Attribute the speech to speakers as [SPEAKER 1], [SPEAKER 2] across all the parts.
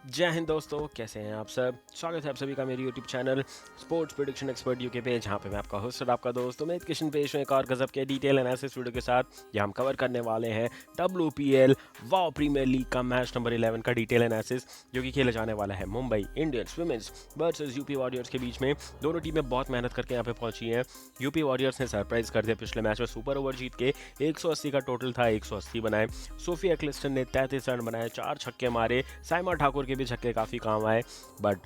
[SPEAKER 1] जय हिंद दोस्तों, कैसे हैं आप सब। स्वागत है आप सभी का मेरे YouTube channel sports prediction expert UK पे, जहां पे मैं आपका होस्ट और आपका दोस्त उमेद किशन पेश हूं एक और गजब के डिटेल एनालिसिस वीडियो के साथ। जहां हम कवर करने वाले हैं WPL वाओ प्रीमियर लीग का मैच नंबर 11 का डिटेल एनालिसिस, जो कि खेला जाने वाला है Mumbai Indians women's versus UP Warriors के बीच में। दोनों टीमें बहुत मेहनत करके यहाँ पे पहुंची हैं। यूपी वॉरियर्स ने सरप्राइज कर दिया पिछले मैच में, सुपर ओवर जीत के 180 का टोटल था, 180 बनाए। सोफिया क्लिस्टन ने 33 रन बनाए, 4 छक्के मारे। साइमा ठाकुर के भी छक्के काफ़ी काम आए। बट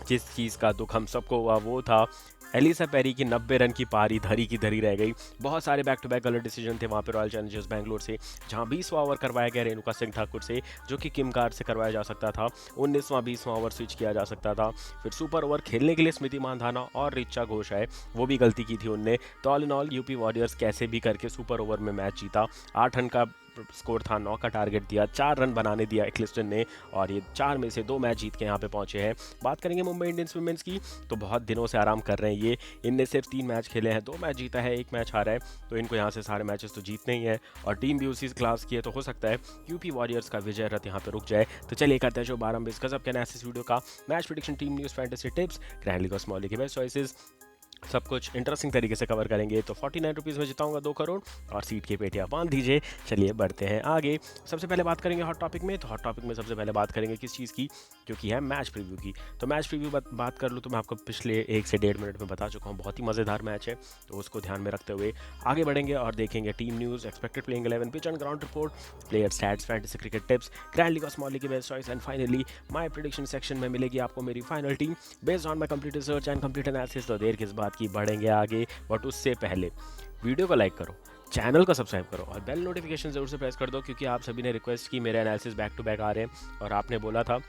[SPEAKER 1] जिस चीज़ का दुख हम सबको हुआ वो था एलिसा पेरी की 90 रन की पारी धरी की धरी रह गई। बहुत सारे बैक टू बैक गलत डिसीजन थे वहाँ पे रॉयल चैलेंजर्स बैंगलोर से, जहाँ 20वां ओवर करवाया गया रेणुका सिंह ठाकुर से, जो कि किम कार्ड से करवाया जा सकता था। 19वां 20वां ओवर स्विच किया जा सकता था। फिर सुपर ओवर खेलने के लिए स्मृति मानधाना और रिचा घोष आए, वो भी गलती की थी उनने। तो all in all UP warriors कैसे भी करके सुपर ओवर में मैच जीता। 8 रन का स्कोर था, 9 का टारगेट दिया, 4 रन बनाने दिया एक्लिस्टन ने, और ये 4 में से 2 मैच जीत के यहाँ पे पहुंचे हैं। बात करेंगे मुंबई इंडियंस वुमेन्स की, तो बहुत दिनों से आराम कर रहे हैं ये। इनने सिर्फ 3 मैच खेले हैं, 2 मैच जीता है, 1 मैच हारा है। तो इनको यहाँ से सारे मैचेस तो जीतने ही है, और टीम भी उसी क्लास की है, तो हो सकता है यूपी वॉरियर्स का विजय रथ यहाँ पे रुक जाए। तो चलिए करते हैं जो 12 गजब के एनालिसिस वीडियो का match prediction, team news, fantasy tips, grand league और स्मॉल लीग के बेस्ट चॉइसेस, सब कुछ इंटरेस्टिंग तरीके से कवर करेंगे। तो 49 रुपीज़ में जिताऊंगा 2 करोड़, और सीट की पेटियाँ बांध दीजिए। चलिए बढ़ते हैं आगे। सबसे पहले बात करेंगे हॉट टॉपिक में। तो हॉट टॉपिक में सबसे पहले बात करेंगे किस चीज़ की, जो कि है मैच प्रीव्यू की। तो मैच प्रीव्यू बात कर लूँ तो मैं आपको पिछले 1 से 1.5 मिनट में बता चुका हूँ, बहुत ही मज़ेदार मैच है। तो उसको ध्यान में रखते हुए आगे बढ़ेंगे और देखेंगे team news, expected playing 11, pitch and ground report, player stats, fantasy cricket tips, grand league और स्मॉल लीग की best choice, and finally my prediction section में मिलेगी आपको मेरी final team based on my complete research and complete analysis. तो देर किस बात की, बढ़ेंगे आगे। बट उससे पहले वीडियो को लाइक करो, चैनल को सब्सक्राइब करो और बेल नोटिफिकेशन जरूर से प्रेस कर दो, क्योंकि आप सभी ने रिक्वेस्ट की मेरे एनालिसिस बैक टू बैक आ रहे हैं, और आपने बोला था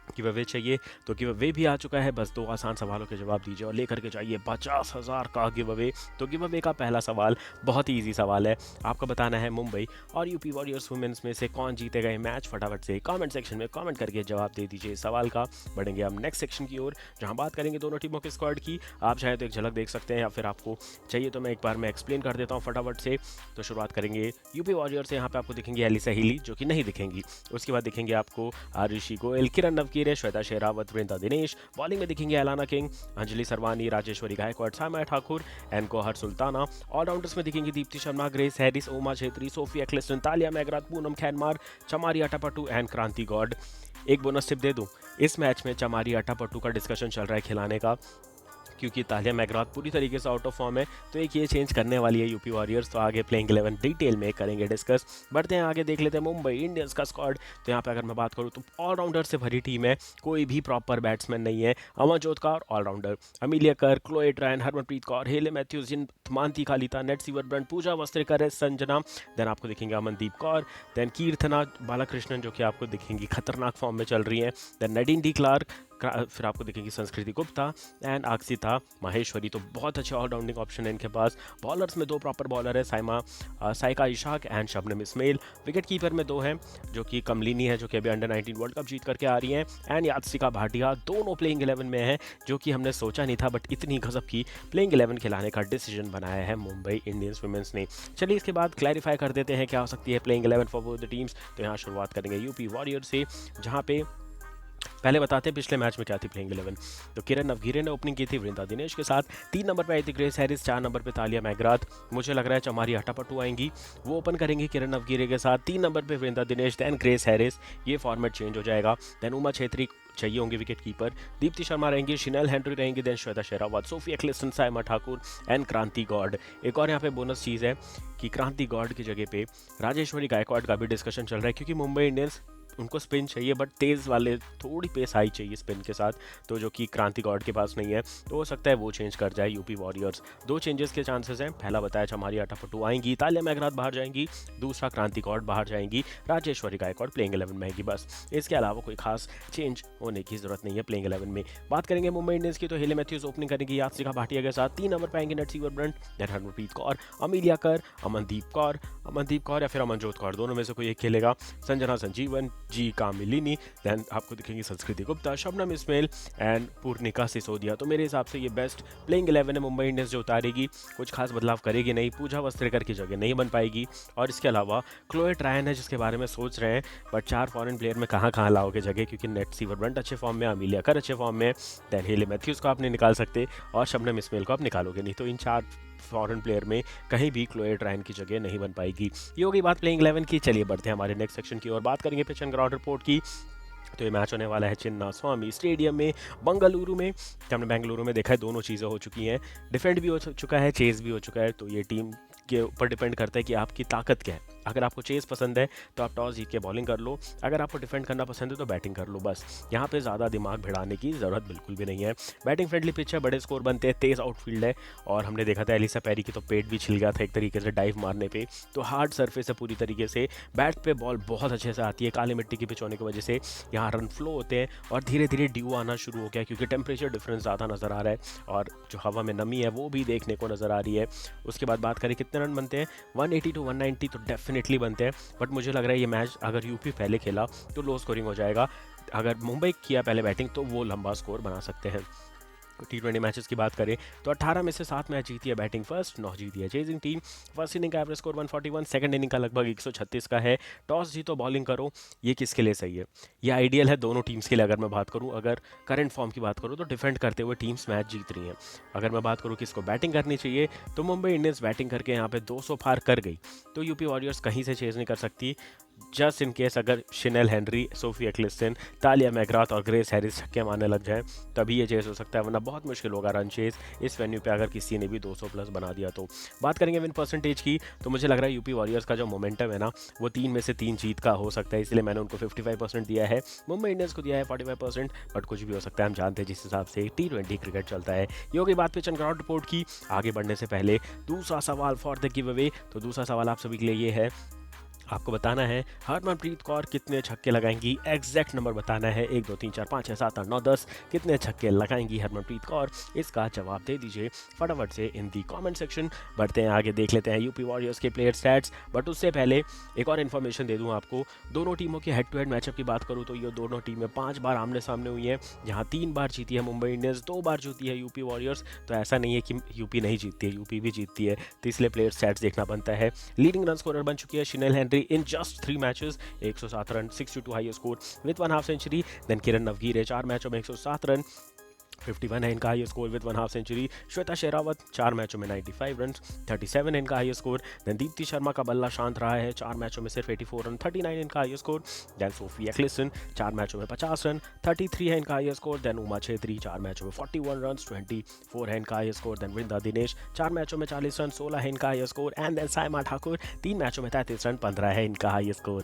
[SPEAKER 1] कि वे चाहिए, तो गिव अवे भी आ चुका है। बस 2 आसान सवालों के जवाब दीजिए और लेकर के चाहिए 50,000 का गिव अवे। तो गिव अवे का पहला सवाल बहुत ही इजी सवाल है, आपको बताना है मुंबई और यूपी वॉरियर्स वुमेन्स में से कौन जीतेगा ये मैच। फटाफट से कमेंट सेक्शन में कमेंट करके जवाब दे दीजिए इस सवाल का। बढ़ेंगे हम नेक्स्ट सेक्शन की ओर, जहां बात करेंगे दोनों टीमों के स्क्वाड की। आप चाहे तो एक झलक देख सकते हैं, या फिर आपको चाहिए तो मैं एक बार एक्सप्लेन कर देता हूँ फटाफट से। तो शुरुआत करेंगे यूपी वॉरियर्स से। यहाँ पे आपको दिखेंगे एलिसा हीली, जो कि नहीं दिखेंगी। उसके बाद दिखेंगे आपको आरुषि गोयल, किरण नवकीरे, श्वेता शेरावत, वृंदा दिनेश। बॉलिंग में दिखेंगे Alana King, Anjali Sarvani, Rajeshwari Gayakwad, Saima Thakor and Gouher Sultana. Allrounders में दिखेंगी Deepti Sharma, Grace Harris, Uma Chetry, Sophie Ecclestone, Tahlia McGrath, Poonam Khemnar, Chamari Athapaththu and Kranti Goud. एक बोनस टिप दे दूं, इस मैच में चमारी अटापट्टू का डिस्कशन चल रहा है खिलाने का, क्योंकि तालिया मैगरात पूरी तरीके से आउट ऑफ फॉर्म है। तो एक ये चेंज करने वाली है यूपी वॉरियर्स। तो आगे प्लेइंग 11 डिटेल में करेंगे डिस्कस। बढ़ते हैं आगे, देख लेते हैं मुंबई इंडियंस का स्क्वाड। तो यहाँ पे अगर मैं बात करूँ तो ऑलराउंडर से भरी टीम है, कोई भी प्रॉपर बैट्समैन नहीं है। अमनजोत कौर ऑलराउंडर, अमीलिया कर, क्लोए ट्रैन, हरमनप्रीत कौर, हेले मैथ्यूज, जिन मानती कालिता, नेट सीवर ब्रंट, पूजा वस्त्रेकर, संजना। देन आपको दिखेंगे अमनदीप कौर, देन कीर्तना बालाकृष्णन, जो कि आपको दिखेंगी खतरनाक फॉर्म में चल रही हैं। देन नडीन डी क्लार्क, फिर आपको दिखेंगी संस्कृति गुप्ता एंड अक्षिता माहेश्वरी। तो बहुत अच्छे ऑलराउंडिंग ऑप्शन है इनके पास। बॉलर्स में 2 प्रॉपर बॉलर है, Saika Ishaque and Shabnim Ismail. Wicket keeper में 2 हैं, जो कि कमलिनी है, जो कि अभी अंडर 19 वर्ल्ड कप जीत करके आ रही हैं, एंड यात्सिका भाटिया। दोनों प्लेइंग 11 में हैं, जो कि हमने सोचा नहीं था, बट इतनी गजब की प्लेइंग 11 खिलाने का डिसीजन बनाया है मुंबई इंडियंस वुमेन्स ने। चलिए इसके बाद क्लैरिफाई कर देते हैं क्या हो सकती है playing 11 for both the teams. तो यहाँ शुरुआत करेंगे यूपी वॉरियर से, जहाँ पे पहले बताते हैं पिछले मैच में क्या थी प्लेइंग 11। तो किरण नवघीरे ने ओपनिंग की थी वृंदा दिनेश के साथ, 3 नंबर पे आई थी ग्रेस हैरिस, 4 नंबर पे तालिया मैगरात। मुझे लग रहा है चमारी अटापट्टू आएंगी, वो ओपन करेंगी किरण नवघीरे के साथ, 3 नंबर पे वृंदा दिनेश, दैन ग्रेस हैरिस। ये फॉर्मेट चेंज हो जाएगा। दैन उमा छेत्री चाहिए होंगे विकेट कीपर, दीप्ति शर्मा रहेंगी, शिनल हेनरी रहेंगी, then Shweta Sehrawat, Sophie Ecclestone, Saima Thakor and Kranti Goud. एक और यहाँ पे बोनस चीज़ है कि क्रांति गौड की जगह पे राजेश्वरी गायकवाड़ का भी डिस्कशन चल रहा है, क्योंकि मुंबई इंडियंस उनको स्पिन चाहिए, बट तेज़ वाले थोड़ी पेस हाई चाहिए स्पिन के साथ, तो जो कि क्रांति गौड के पास नहीं है। तो हो सकता है वो चेंज कर जाए यूपी वॉरियर्स। 2 चेंजेस के चांसेस हैं। पहला बताया हमारी अटापट्टू आएंगी, तालिया मैगरात बाहर जाएंगी, दूसरा क्रांति गौड बाहर जाएंगी, राजेश्वरी गायकवाड़ प्लेइंग 11 में आएगी। बस इसके अलावा कोई खास चेंज होने की जरूरत नहीं है प्लेइंग 11 में। बात करेंगे मुंबई इंडियंस की, तो हेले मैथ्यूज ओपनिंग करेंगी यात्रिका भाटिया के साथ, 3 नंबर पर आएंगे Nat Sciver Brunt, then Harmanpreet Kaur, Amelia Kerr, Amandeep Kaur या फिर अमनजोत कौर, दोनों में से कोई एक खेलेगा। संजना संजीवन, जी कामिलिनी, दैन आपको दिखेंगी संस्कृति गुप्ता, शबनम इस्माइल एंड पूर्णिका सिसोदिया। तो मेरे हिसाब से ये बेस्ट प्लेइंग 11 है मुंबई इंडियंस जो उतारेगी, कुछ खास बदलाव करेगी नहीं, पूजा वस्त्रेकर की जगह नहीं बन पाएगी। और इसके अलावा क्लोए ट्रायन है जिसके बारे में सोच रहे हैं, बट 4 फॉरेन प्लेयर में कहाँ लाओगे जगह, क्योंकि नेट सीवर ब्रंट अच्छे फॉर्म में, अमीलिया कर अच्छे फॉर्म में, दैन हेले मैथ्यूज़ को आप नहीं निकाल सकते और शबनम इस्माइल को आप निकालोगे नहीं। तो इन 4 फॉरेन प्लेयर में कहीं भी क्लोए ट्रायन की जगह नहीं बन पाएगी। ये होगी बात प्लेइंग 11 की। चलिए बढ़ते हैं हमारे नेक्स्ट सेक्शन की और बात करेंगे पिच एंड ग्राउंड रिपोर्ट की। तो ये मैच होने वाला है चिन्ना स्वामी स्टेडियम में बंगलुरु में। हमने बेंगलुरु में देखा है दोनों चीज़ें हो चुकी हैं, डिफेंड भी हो चुका है, चेज भी हो चुका है। तो ये टीम के ऊपर डिपेंड करता है कि आपकी ताकत क्या है। अगर आपको चेज पसंद है तो आप टॉस जीत के बॉलिंग कर लो, अगर आपको डिफेंड करना पसंद है तो बैटिंग कर लो। बस यहाँ पे ज़्यादा दिमाग भिड़ाने की ज़रूरत बिल्कुल भी नहीं है। बैटिंग फ्रेंडली पिच है, बड़े स्कोर बनते हैं, तेज़ आउटफील्ड है और हमने देखा था एलिसा पेरी की तो पेट भी छिल गया था एक तरीके से डाइव मारने पे। तो हार्ड सरफेस है पूरी तरीके से, बैट पे बॉल बहुत अच्छे से आती है। काली मिट्टी की पिच होने की वजह से यहाँ रन फ्लो होते हैं और धीरे धीरे ड्यू आना शुरू हो गया क्योंकि टेम्परेचर डिफरेंस ज़्यादा नज़र आ रहा है और जो हवा में नमी है वो भी देखने को नज़र आ रही है। उसके बाद बात करें कितने रन बनते हैं, 180 to 190 तो डेफिनेटली बनते हैं, बट मुझे लग रहा है ये मैच अगर यूपी पहले खेला तो लो स्कोरिंग हो जाएगा। अगर मुंबई किया पहले बैटिंग तो वो लंबा स्कोर बना सकते हैं। T20 मैचेस की बात करें तो 18 में से 7 मैच जीती है बैटिंग फर्स्ट, 9 जीती है चेजिंग टीम। फर्स्ट इनिंग का एवरेज स्कोर 141, सेकंड इनिंग का लगभग 136 का है। टॉस जीतो बॉलिंग करो, ये किसके लिए सही है? ये आइडियल है दोनों टीम्स के लिए। अगर मैं बात करूं, अगर करंट फॉर्म की बात करूं तो डिफेंड करते हुए टीम्स मैच जीत रही हैं। अगर मैं बात करूं किसको बैटिंग करनी चाहिए तो मुंबई इंडियंस बैटिंग करके यहाँ पे 200 पार कर गई तो यूपी वॉरियर्स कहीं से चेज नहीं कर सकती। जस्ट इन केस अगर शिनेल हेनरी, सोफी एक्लिस्टन, तालिया मैकग्राथ और ग्रेस हैरिस छक्के मारने लग जाएं तभी ये चेस हो सकता है, वरना बहुत मुश्किल होगा रन चेस इस वेन्यू पे अगर किसी ने भी 200 प्लस बना दिया तो। बात करेंगे विन परसेंटेज की तो मुझे लग रहा है यूपी वॉरियर्स का जो मोमेंटम है ना वो 3 में से 3 जीत का हो सकता है, इसलिए मैंने उनको 55% दिया है। मुंबई इंडियंस को दिया है 45%, बट कुछ भी हो सकता है, हम जानते हैं जिस हिसाब से T20 क्रिकेट चलता है। ये होगी बात पिच एंड ग्राउंड रिपोर्ट की। आगे बढ़ने से पहले दूसरा सवाल फॉर द गिव अवे। तो दूसरा सवाल आप सभी के लिए ये है, आपको बताना है हरमनप्रीत कौर कितने छक्के लगाएंगी। एग्जैक्ट नंबर बताना है, 1 2 3 4 5 6 7 8 9 10 कितने छक्के लगाएंगी हरमनप्रीत कौर, इसका जवाब दे दीजिए फटाफट से इन दी कमेंट सेक्शन। बढ़ते हैं आगे, देख लेते हैं यूपी वॉरियर्स के प्लेयर स्टैट्स। बट उससे पहले एक और इन्फॉर्मेशन दे दूं आपको। दोनों टीमों के हेड टू हेड मैचअप की बात करूँ तो ये दोनों टीमें 5 बार आमने सामने हुई हैं, जहाँ 3 बार जीती है मुंबई इंडियंस, 2 बार जीती है यूपी वॉरियर्स। तो ऐसा नहीं है कि यूपी नहीं जीतती है, यूपी भी जीतती है, तो इसलिए प्लेयर स्टैट्स देखना बनता है। लीडिंग रन स्कोरर बन चुकी है Shinelle Henry in just 3 matches, 107 run, 62 high score with 1 half century. Then Kiran Navgire है 4 मैचों में 107 रन, 51 है इनका high score with 1 half century. Shweta Sehrawat 4 मैचों में 95 रन, 37 है इनका high score. Then Deepti Sharma का बल्ला शांत रहा है, 4 मैचों में सिर्फ 84 रन, 39 इनका high score. Then Sophie Ecclestone 4 मैचों में 50 रन, 33 है इनका high score. Then Uma Chhetri 4 मैचों में 41 रन, 24 है इनका high score. Then Vrinda Dinesh 4 मैचों में 40 रन, 16 है इनका high score. And then Saima Thakur 3 मैचों में 33 रन, 15 है इनका हाई स्कोर।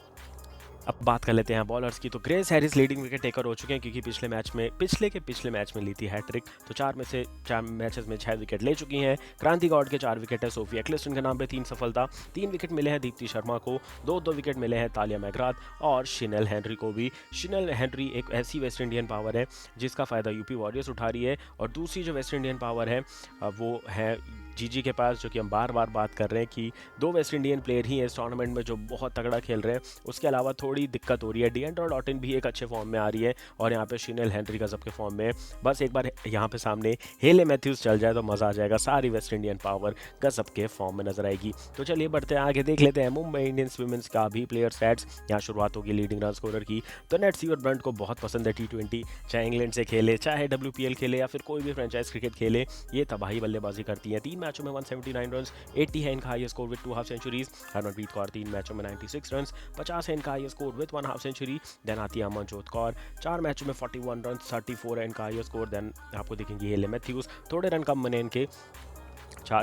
[SPEAKER 1] अब बात कर लेते हैं बॉलर्स की। तो grace Harris leading wicket taker हो चुके हैं क्योंकि पिछले मैच में ली थी हैट्रिक, तो 4 मैचेस में 6 विकेट ले चुकी हैं। क्रांति गौड के 4 विकेट है, सोफी एक्लिस्टन के नाम पे 3 सफलता, 3 विकेट मिले हैं दीप्ति शर्मा को, 2 विकेट मिले हैं तालिया मैकग्राथ और शिनेल हेनरी को भी। शिनेल हेनरी एक ऐसी वेस्ट इंडियन पावर है जिसका फ़ायदा यूपी वॉरियर्स उठा रही है, और दूसरी जो वेस्ट इंडियन पावर है वो है जीजी के पास, जो कि हम बार बार बात कर रहे हैं कि 2 वेस्ट इंडियन प्लेयर ही हैं इस टूर्नामेंट में जो बहुत तगड़ा खेल रहे हैं। उसके अलावा थोड़ी दिक्कत हो रही है, डिएंड्रा डॉटिन भी एक अच्छे फॉर्म में आ रही है और यहाँ पे शिनेल हेनरी गजब के फॉर्म में। बस एक बार यहाँ पे सामने हेले मैथ्यूज़ चल जाए तो मज़ा आ जाएगा, सारी वेस्ट इंडियन पावर गजब के फॉर्म में नजर आएगी। तो चलिए बढ़ते हैं आगे, देख लेते हैं मुंबई इंडियंस वुमेन्स का भी प्लेयर स्टैट्स। यहाँ शुरुआत होगी लीडिंग रन स्कोरर की। तो नेट सीवर ब्रंट को बहुत पसंद है T20, चाहे इंग्लैंड से खेले, चाहे WPL खेले या फिर कोई भी फ्रेंचाइज क्रिकेट खेले, ये तबाही बल्लेबाजी करती है। 3 मैचों में 179 रन, 80 है इनका high score with 2 half centuries. Harmanpreet Kaur 3 मैचों में 96 रन, 50 है इनका high score with 1 half century. Then आती है अमनजोत कौर, 4 मैचों में 41 रन, 34 है इनका हाई स्कोर। देन आपको दिखेंगे हेले मैथ्यूज, थोड़े रन कम बने इनके,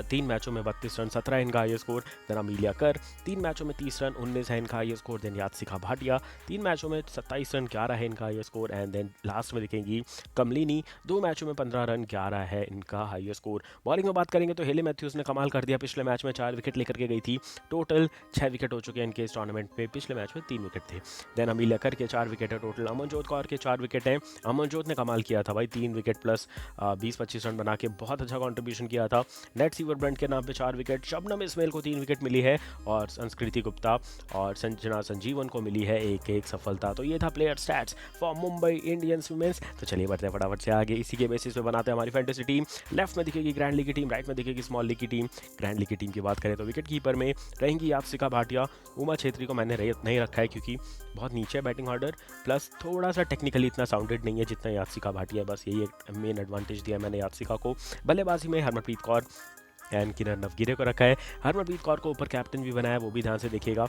[SPEAKER 1] 3 मैचों में 32 रन, 17 इनका हाई स्कोर। देन अमीलिया कर 3 मैचों में 30 रन, 19 है इनका हाई स्कोर। देन यात्सिका भाटिया 3 मैचों में 27 रन, 11 है इनका high score. And then last में दिखेंगी कमलिनी, 2 मैचों में 15 रन, 11 है इनका हाई स्कोर। बॉलिंग में बात करेंगे तो हेले मैथ्यूज़ ने कमाल कर दिया, पिछले मैच में 4 विकेट लेकर के गई थी, टोटल 6 विकेट हो चुके हैं इनके इस टूर्नामेंट में, पिछले मैच में 3 विकेट थे। देन अमीलिया कर के 4 विकेट है टोटल, अमनजोत कौर के 4 विकेट हैं। अमनजोत ने कमाल किया था भाई, 3 विकेट प्लस 20-25 रन बना के बहुत अच्छा कॉन्ट्रीब्यूशन किया था। नेट सीवरब्रंट के नाम पे 4 विकेट, शबनम इस्माइल को 3 विकेट मिली है और संस्कृति गुप्ता और संजना संजीवन को मिली है एक सफलता। तो ये था player stats for Mumbai Indians women's. तो चलिए बढ़ते हैं फटाफट से आगे, इसी के बेसिस पे बनाते हैं हमारी फैंटेसी टीम। लेफ्ट में दिखेगी ग्रैंड लीग की टीम, राइट में दिखेगी स्मॉल लीग की टीम। ग्रैंड लीग की टीम की बात करें तो विकेट कीपर में रहेंगी यात्सिका भाटिया। उमा छेत्री को मैंने नहीं रखा है क्योंकि बहुत नीचे है बैटिंग ऑर्डर, प्लस थोड़ा सा टेक्निकली इतना साउंडेड नहीं है जितना यात्सिका भाटिया है, बस यही एक मेन एडवांटेज दिया मैंने यात्सिका को। बल्लेबाजी में हरमनप्रीत कौर एंड किरण नवगिरे को रखा है। हरमनप्रीत कौर को ऊपर कैप्टन भी बनाया, वो भी ध्यान से देखिएगा।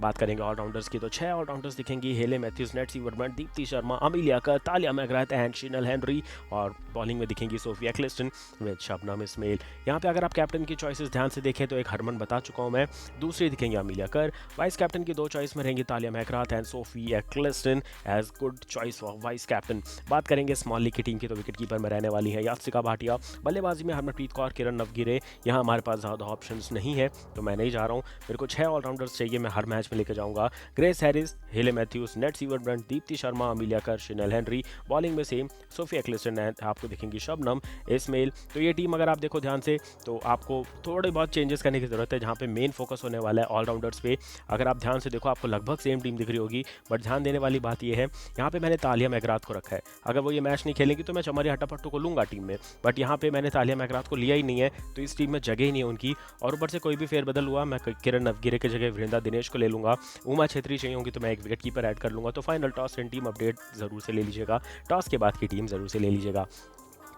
[SPEAKER 1] बात करेंगे ऑलराउंडर्स की तो 6 ऑलराउंडर्स दिखेंगी, हेले मैथ्यूज, नेट सीवरब्रंट, दीप्ति शर्मा, अमिलिया कर, तालिया मैकग्राथ एंड शिनल हेनरी। और बॉलिंग में दिखेंगी सोफिया क्लिस्टन विद शबनम इस्माइल। यहाँ पे अगर आप कैप्टन की चॉइसेस ध्यान से देखें तो एक हरमन बता चुका हूँ मैं, दूसरी दिखेंगी अमिलिया कर। वाइस कैप्टन की 2 चॉइस में रहेंगी Tahlia McGrath and Sophie Ecclestone as good choice of vice captain. बात करेंगे स्मॉल लीग की टीम की तो विकेट कीपर में रहने वाली है यात्सिका भाटिया। बल्लेबाजी में हरमनप्रीत कौर, किरण नवगिरे। यहाँ हमारे पास ज़्यादा ऑप्शंस नहीं है तो मैं नहीं जा रहा हूँ, मेरे को 6 ऑलराउंडर्स चाहिए, मैं हर मैच में लेकर जाऊँगा। ग्रेस हैरिस, हेले मैथ्यूज, नेट सीवरब्रंट, दीप्ति शर्मा, अमिलिया कर, शिनल हेनरी। बॉलिंग में सेम सोफिया क्लिस्टन एंड आपको दिखेंगी शबनम इस्माइल। तो ये टीम अगर आप देखो ध्यान से तो आपको थोड़े बहुत चेंजेस करने की ज़रूरत है, जहाँ पे मेन फोकस होने वाला है ऑलराउंडर्स पे। अगर आप ध्यान से देखो आपको लगभग सेम टीम दिख रही होगी, बट ध्यान देने वाली बात यह है यहाँ पे मैंने तालिया मैकग्राथ को रखा है। अगर वो ये मैच नहीं खेलेंगी तो मैं चमरी हट्टापट्टू को लूँगा टीम में, बट यहाँ पे मैंने तालिया मैकग्राथ को लिया ही नहीं है, तो इस टीम में जगह ही नहीं है उनकी। और ऊपर से कोई भी फेरबदल हुआ मैं किरण नवगिरे की जगह वृंदा दिनेश को ले लूँगा। उमा छेत्री चाहिए होंगी तो मैं एक विकेट कीपर ऐड कर लूँगा। तो final toss and team update ज़रूर से ले लीजिएगा, टॉस के बाद की टीम ज़रूर से ले लीजिएगा।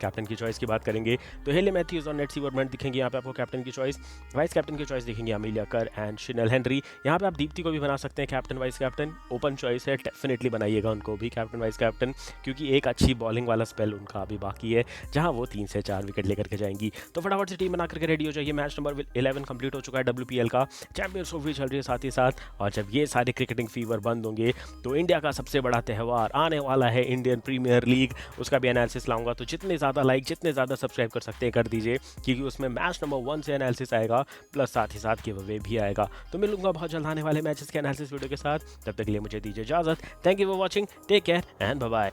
[SPEAKER 1] कैप्टन की चॉइस की बात करेंगे तो हेले मैथ्यूज और नेट सीवरब्रंट दिखेंगे यहाँ पे आपको कैप्टन की चॉइस। वाइस कैप्टन की चॉइस दिखेंगे अमिलिया कर एंड शिनल हेनरी। यहाँ पे आप दीप्ति को भी बना सकते हैं captain vice captain, open choice है, डेफिनेटली बनाइएगा उनको भी कैप्टन वाइस कैप्टन, क्योंकि एक अच्छी बॉलिंग वाला स्पेल उनका अभी बाकी है जहाँ वो 3 से 4 विकेट लेकर के जाएंगी। तो फटाफट से टीम बना करके रेडी हो जाइए। मैच नंबर 11 कंप्लीट हो चुका है WPL का, चैंपियंस ट्रॉफी चल रही है साथ ही साथ। और जब ये सारे क्रिकेटिंग फीवर बंद होंगे तो इंडिया का सबसे बड़ा त्यौहार आने वाला है, इंडियन प्रीमियर लीग, उसका भी एनालिसिस लाऊंगा। तो जितने ज़्यादा लाइक, जितने ज़्यादा सब्सक्राइब कर सकते हैं कर दीजिए, क्योंकि उसमें मैच नंबर 1 से एनालिसिस आएगा, प्लस साथ ही साथ गिव अवे भी आएगा। तो मिलूंगा बहुत जल्द आने वाले मैचेस के एनालिसिस वीडियो के साथ, तब तक के लिए मुझे दीजिए इजाजत। Thank you for watching, take care and bye bye.